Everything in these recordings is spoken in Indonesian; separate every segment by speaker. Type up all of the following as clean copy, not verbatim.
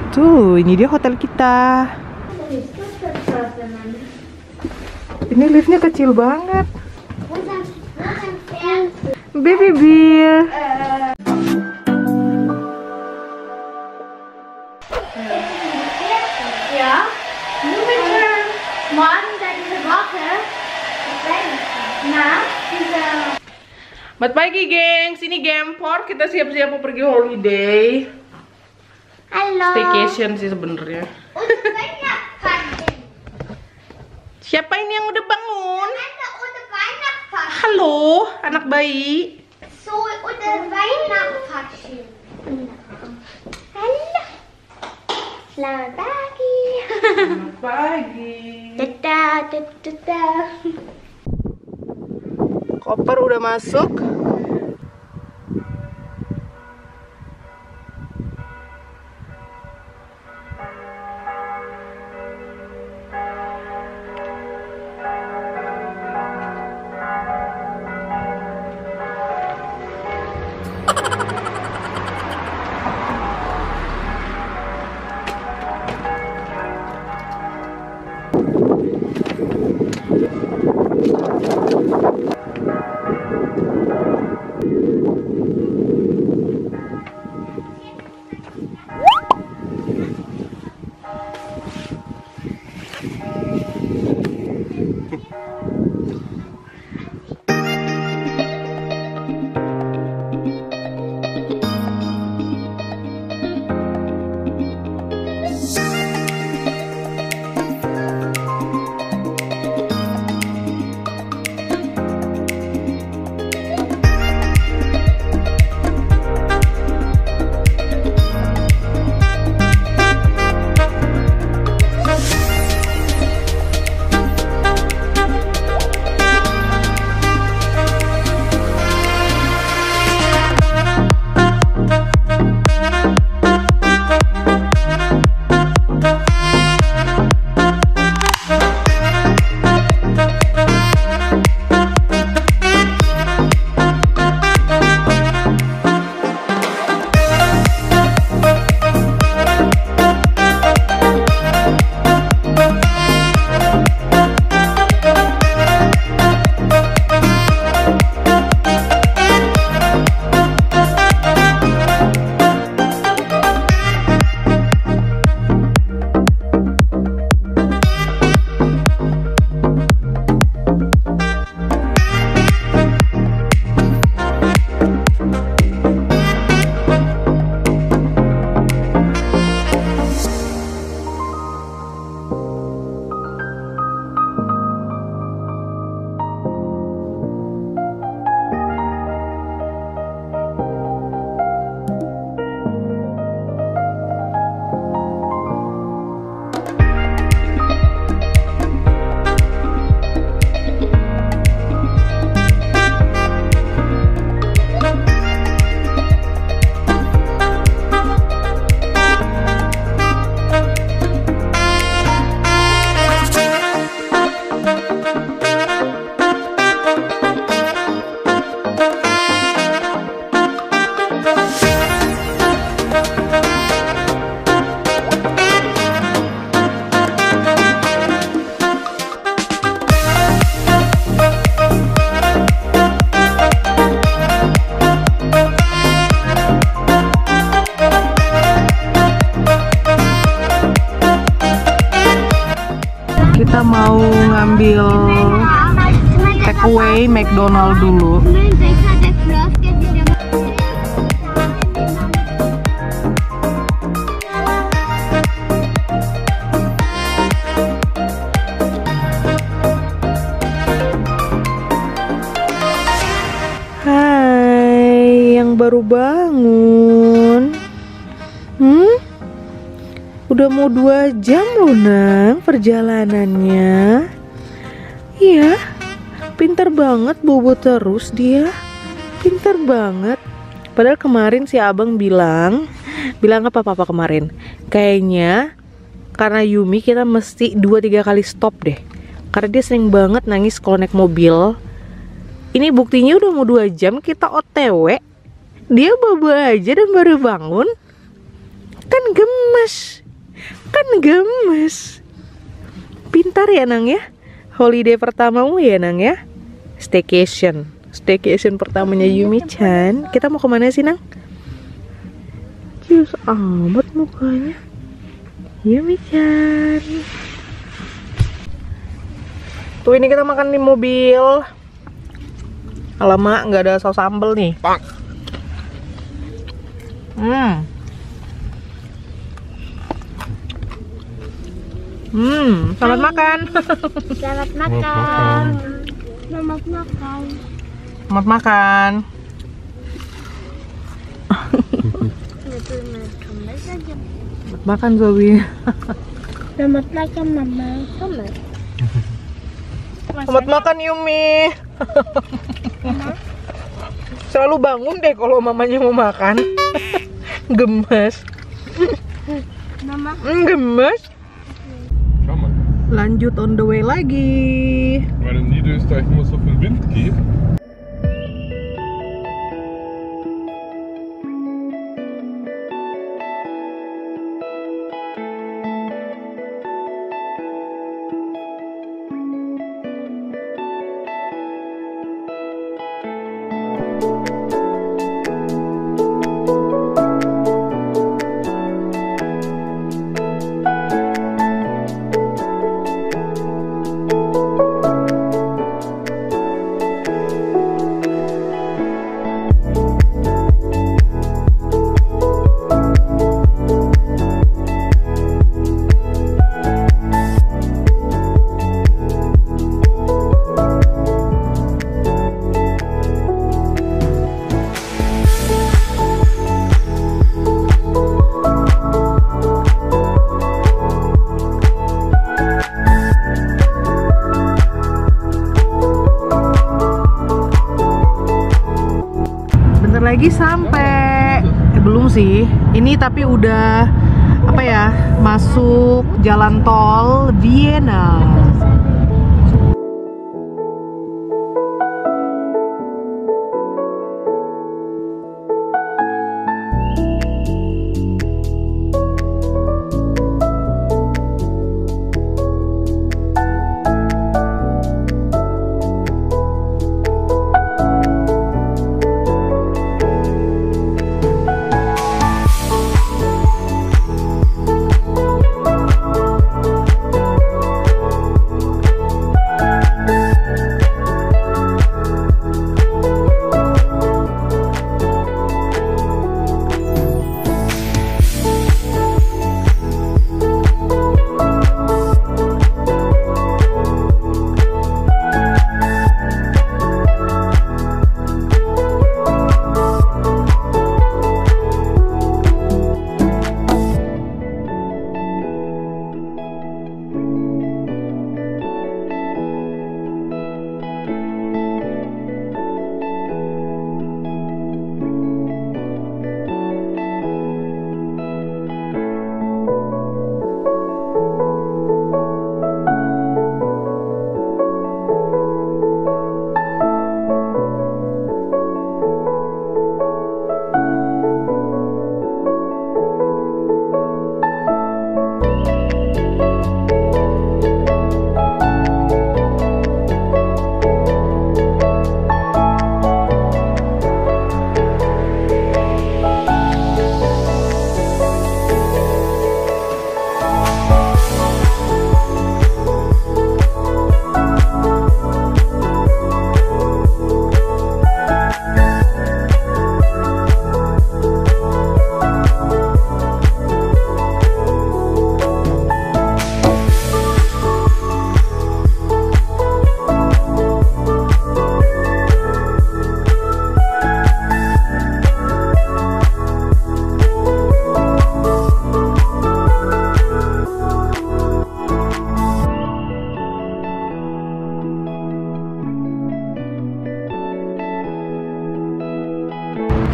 Speaker 1: Tuh, ini dia hotel kita. Ini liftnya kecil banget. Baby Bill.
Speaker 2: Ja, nu met je man tijdens het water. Nah,
Speaker 1: Selamat pagi, gengs. Ini Gempor. Kita siap-siap mau pergi holiday.
Speaker 2: halo.
Speaker 1: Staycation sih sebenarnya.
Speaker 2: Udah banyak vaksin.
Speaker 1: Siapa ini yang udah bangun?
Speaker 2: Udah banyak vaksin.
Speaker 1: Halo, anak bayi.
Speaker 2: So, udah banyak vaksin. Halo. Selamat pagi.
Speaker 1: Selamat pagi.
Speaker 2: Dadah.
Speaker 1: Koper udah masuk. Kita mau ngambil take away McDonald dulu. Hai, yang baru bangun. Udah mau 2 jam loh, Nang, perjalanannya. Iya, pinter banget, bobo terus dia. Pinter banget. Padahal kemarin si abang bilang apa papa kemarin? Kayaknya karena Yumi kita mesti 2-3 kali stop deh. Karena dia sering banget nangis kalau naik mobil. Ini buktinya udah mau 2 jam kita OTW. Dia bobo aja dan baru bangun. Kan gemes. Kan gemes. Pintar ya Nang ya. Holiday pertamamu ya Nang ya. Staycation. Staycation pertamanya Yumi-chan. Kita mau kemana sih Nang? Cus amat mukanya. Yumi-chan. Tuh ini kita makan di mobil. Alamak, nggak ada saus sambal nih. Selamat makan.
Speaker 2: Selamat makan. Selamat makan.
Speaker 1: Selamat makan. Selamat makan Zoe.
Speaker 2: Selamat makan Mama.
Speaker 1: Selamat makan Yumi. Selalu bangun deh kalau mamanya mau makan. Gemes.
Speaker 2: Mama.
Speaker 1: Gemes.
Speaker 3: Schau mal.
Speaker 1: Lanjut on the way lagi.
Speaker 3: Weil in Niederösterreich immer so viel Wind geht.
Speaker 1: Lagi sampai belum sih ini, tapi udah apa ya, masuk jalan tol Vienna.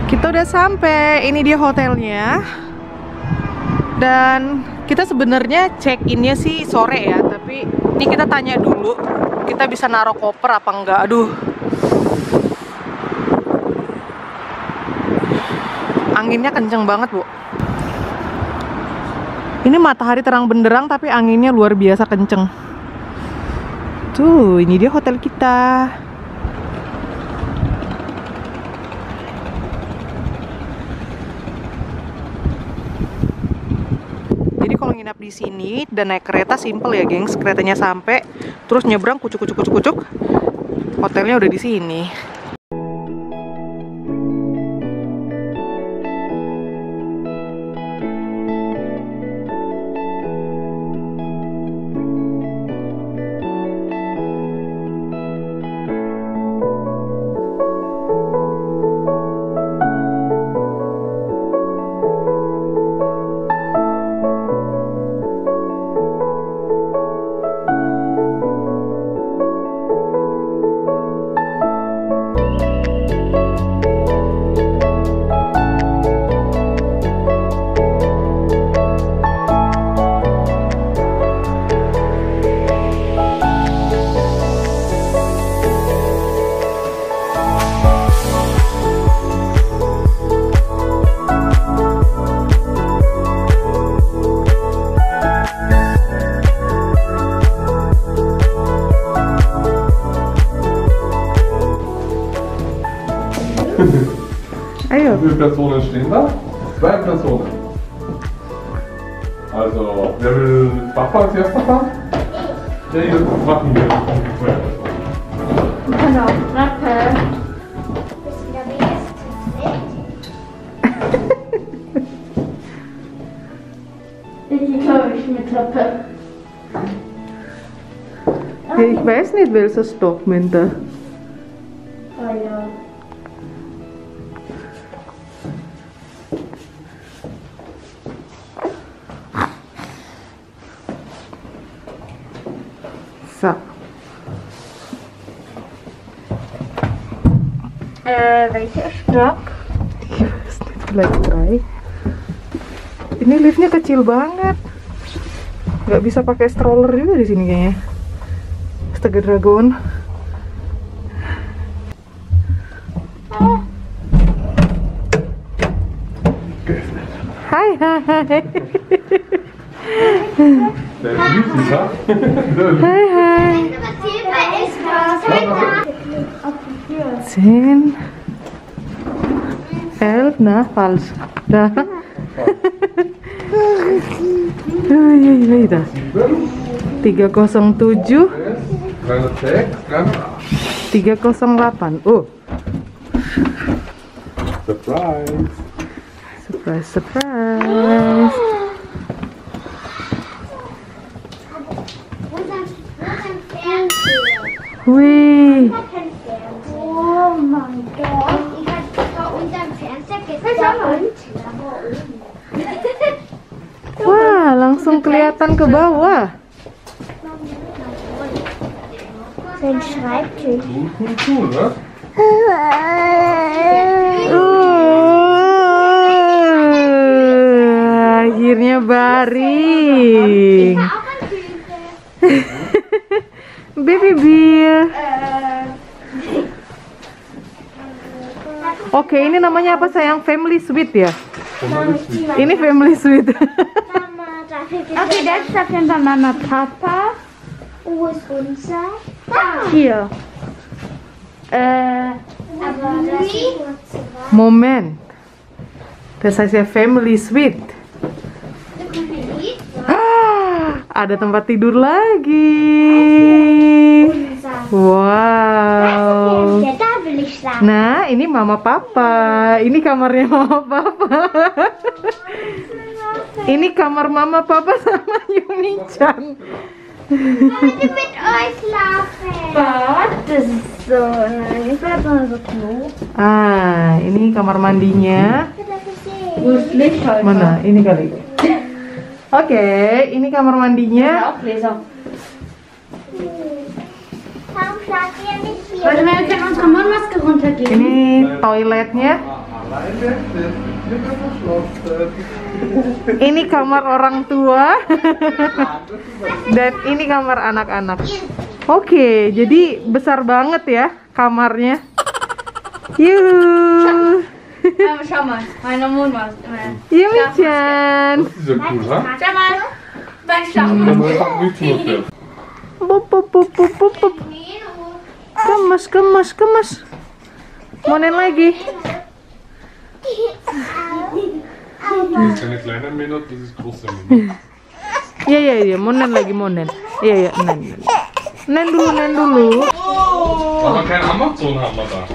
Speaker 1: Kita udah sampai, ini dia hotelnya. Dan kita sebenarnya check-innya sih sore ya, tapi ini kita tanya dulu, kita bisa naruh koper apa enggak. Aduh, anginnya kenceng banget, Bu. Ini matahari terang benderang tapi anginnya luar biasa kenceng. Tuh, ini dia hotel kita. Jadi kalau nginap di sini dan naik kereta simple ya, gengs. Keretanya sampai, terus nyebrang kucuk. Hotelnya udah di sini.
Speaker 3: Wie viele Personen stehen da? 2 Personen. Also, wer will mit Papa als erster fahren? Ja, jetzt machen wir ungefähr.
Speaker 2: Genau, Treppe. Ich glaube, ich mit Treppe.
Speaker 1: Ich weiß nicht, welcher Stock, Minta.
Speaker 2: Oh ja.
Speaker 1: So.
Speaker 2: Welcher Stock?
Speaker 1: Ich weiß nicht, vielleicht 3. Ini liftnya kecil banget. Nggak bisa pakai stroller juga di sini kayaknya. Astaga Dragon. Hai.
Speaker 3: Der ist riesig, ha?
Speaker 1: Hai.
Speaker 2: Silber ist was.
Speaker 1: 10, 11, nah falsch. Dah. Dah. 307, 308. Oh,
Speaker 3: Surprise!
Speaker 1: surprise.
Speaker 2: Wo ist ein Fernseher?
Speaker 1: Wih,
Speaker 2: Oh mein Gott. Ich hatte bei unserem Fernseher gestern.
Speaker 1: wah langsung kelihatan ke bawah.
Speaker 2: Sein Schreibtisch.
Speaker 3: Cool, ne?
Speaker 1: Akhirnya baring.
Speaker 2: Auch ein Küche.
Speaker 1: Baby Bill. Oke, ini namanya apa sayang? Family Suite ya? Ini Family Suite.
Speaker 2: Mama, okay, das ist auf jeden Fall Mama, Papa. Wo ist unser? Da.
Speaker 1: Hier.
Speaker 2: Aber das ist
Speaker 1: Moment. Das heißt ja Family Suite. Ada tempat tidur lagi. Wow.
Speaker 2: Ja, da will ich schlafen.
Speaker 1: Nah, ini Mama Papa. Ini kamarnya Mama Papa. Ini kamar Mama Papa sama Yumi-chan.
Speaker 2: Ich möchte mit euch schlafen. Was? Das ist so. Ich will mal so Klo.
Speaker 1: Ah, ini kamar mandinya.
Speaker 2: Wo ist Lichtschalter?
Speaker 1: Mana? Ini kali. Oke, ini kamar mandinya.
Speaker 2: Warum schlaft ihr nicht hier?
Speaker 4: Warte mal, wir können unsere Mundmaske runtergeben.
Speaker 1: Ini toiletnya. Ini kamar orang tua. Dan ini kamar anak-anak. Oke, jadi besar banget ya kamarnya. Yuh.
Speaker 4: Schau mal, meine Mondmaus.
Speaker 1: Iya Michan.
Speaker 3: Das ist ja cool, ha?
Speaker 4: Schau mal, mein
Speaker 3: Das
Speaker 4: Schlafmaus.
Speaker 3: ist einfach Witzenhotel.
Speaker 1: Pup. Kemas. Mau nen lagi?
Speaker 3: Das ist keine kleine Minot, das ist große Minot.
Speaker 1: Iya, mau nen lagi, mau nen. Iya, nen. Nen dulu.
Speaker 3: Aber kein Amazon haben wir da.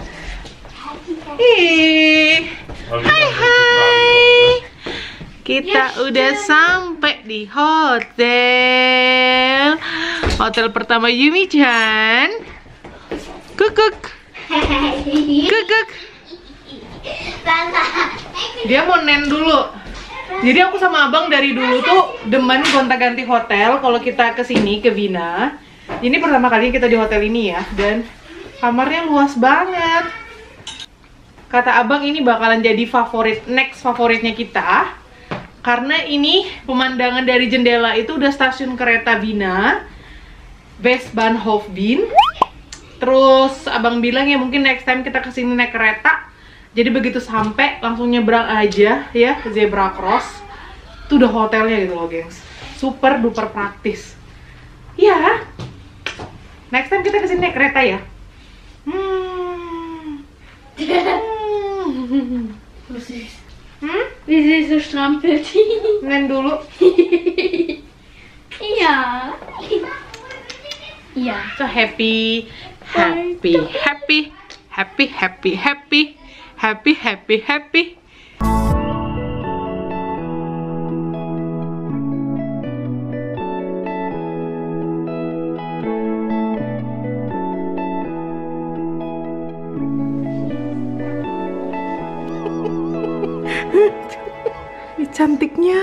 Speaker 1: Ih,
Speaker 3: Weil wir dann
Speaker 1: hai. Kita udah sampai di hotel. Hotel pertama Yumi-chan. Kukuk. Dia mau nen dulu. Jadi aku sama abang dari dulu tuh demen gonta-ganti hotel kalau kita kesini ke Vina. Ini pertama kali kita di hotel ini ya, dan kamarnya luas banget. Kata abang ini bakalan jadi next favoritnya kita. Karena ini pemandangan dari jendela itu udah stasiun kereta Vina, Westbahnhof Wien. Terus abang bilang ya mungkin next time kita kesini naik kereta. Jadi begitu sampai langsung nyebrang aja ya ke Zebra Cross. Itu udah hotelnya gitu loh gengs. Super duper praktis. Ya. Next time kita kesini naik kereta ya.
Speaker 4: Wie sie so strampelt.
Speaker 1: Nen dulu.
Speaker 4: Ja. Ja.
Speaker 1: So happy. Ih, cantiknya.